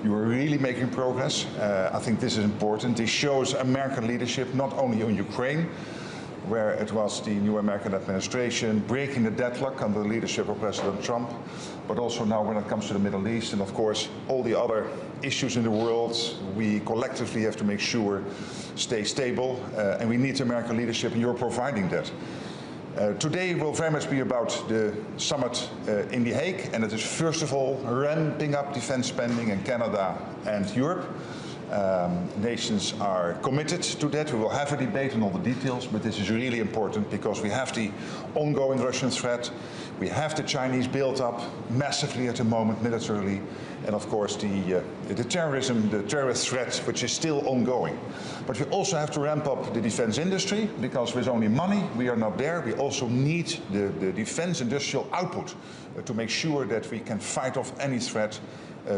You are really making progress. I think this is important. This shows American leadership not only on Ukraine, where it was the new American administration breaking the deadlock under the leadership of President Trump, but also now when it comes to the Middle East and of course all the other issues in the world, we collectively have to make sure stay stable, and we need American leadership, and you're providing that. Today will very much be about the summit in The Hague, and it is first of all ramping up defense spending in Canada and Europe. Nations are committed to that. We will have a debate on all the details, but this is really important because we have the ongoing Russian threat, we have the Chinese built up massively at the moment militarily, and of course the terrorism, the terrorist threat, which is still ongoing. But we also have to ramp up the defense industry, because with only money we are not there. We also need the defense industrial output to make sure that we can fight off any threat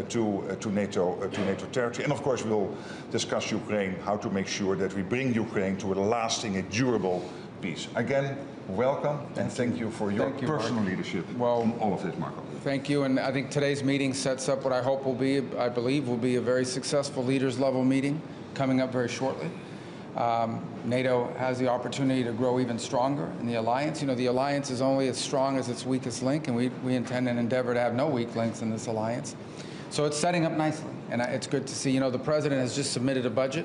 to NATO territory. And of course we'll discuss Ukraine, how to make sure that we bring Ukraine to a lasting and durable peace. Again, welcome, and thank you for your personal leadership on all of this, Marco. Thank you, and I think today's meeting sets up what I hope will be, I believe, will be a very successful leaders level meeting coming up very shortly. NATO has the opportunity to grow even stronger in the alliance. You know, the alliance is only as strong as its weakest link, and we intend and endeavor to have no weak links in this alliance. So it's setting up nicely, and it's good to see. You know, the President has just submitted a budget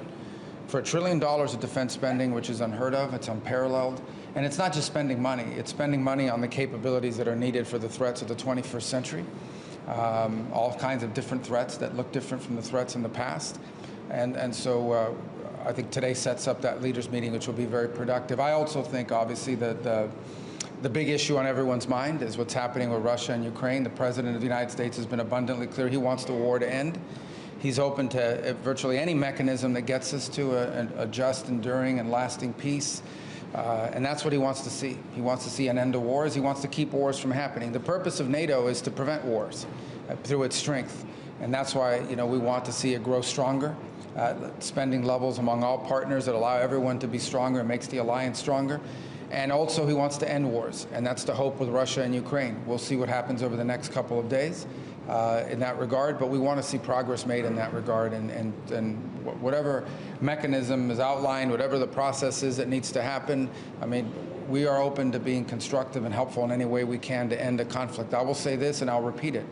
for $1 trillion of defense spending, which is unheard of, it's unparalleled. And it's not just spending money, it's spending money on the capabilities that are needed for the threats of the 21st century. All kinds of different threats that look different from the threats in the past. And so I think today sets up that leaders meeting, which will be very productive. I also think, obviously, that the big issue on everyone's mind is what's happening with Russia and Ukraine. The President of the United States has been abundantly clear. He wants the war to end. He's open to virtually any mechanism that gets us to a just, enduring, and lasting peace. And that's what he wants to see. He wants to see an end to wars. He wants to keep wars from happening. The purpose of NATO is to prevent wars through its strength. And that's why, you know, we want to see it grow stronger. Spending levels among all partners that allow everyone to be stronger and makes the alliance stronger. And also he wants to end wars, and that's the hope with Russia and Ukraine. We'll see what happens over the next couple of days in that regard, but we want to see progress made in that regard, and whatever mechanism is outlined, whatever the process is that needs to happen, I mean, we are open to being constructive and helpful in any way we can to end a conflict. I will say this, and I'll repeat it,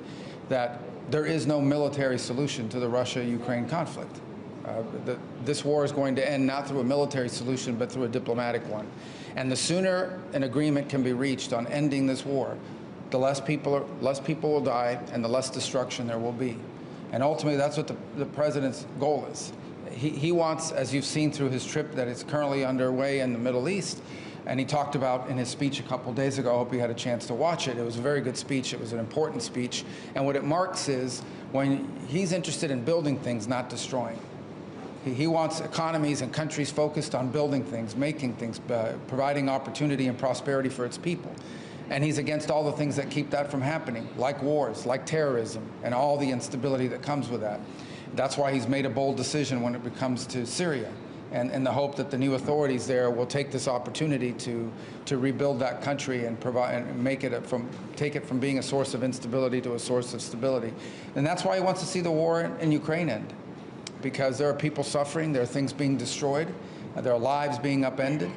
that there is no military solution to the Russia-Ukraine conflict. This war is going to end not through a military solution, but through a diplomatic one. And the sooner an agreement can be reached on ending this war, the less people will die and the less destruction there will be. And ultimately, that's what the President's goal is. He wants, as you've seen through his trip that is currently underway in the Middle East, and he talked about in his speech a couple days ago, I hope you had a chance to watch it. It was a very good speech. It was an important speech. And what it marks is when he's interested in building things, not destroying. He wants economies and countries focused on building things, making things, providing opportunity and prosperity for its people. And he's against all the things that keep that from happening, like wars, like terrorism, and all the instability that comes with that. That's why he's made a bold decision when it comes to Syria, and in the hope that the new authorities there will take this opportunity to rebuild that country and provide and take it from being a source of instability to a source of stability. And that's why he wants to see the war in Ukraine end. Because there are people suffering, there are things being destroyed, there are lives being upended.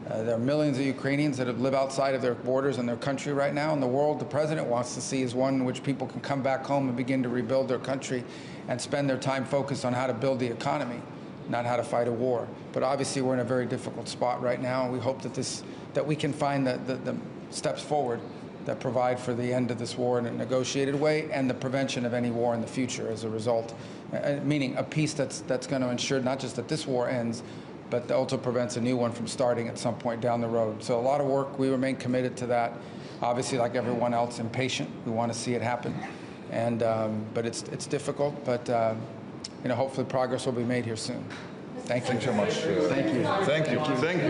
There are millions of Ukrainians that live outside of their borders in their country right now. And the world the President wants to see is one in which people can come back home and begin to rebuild their country and spend their time focused on how to build the economy, not how to fight a war. But obviously we're in a very difficult spot right now, and we hope that we can find the steps forward that provide for the end of this war in a negotiated way and the prevention of any war in the future as a result, meaning a peace that's going to ensure not just that this war ends, but also prevents a new one from starting at some point down the road. So a lot of work. We remain committed to that. Obviously, like everyone else, impatient. We want to see it happen, and but it's difficult. But you know, hopefully progress will be made here soon. Thank you. Thanks so much. Thank you. Thank you. Thank you.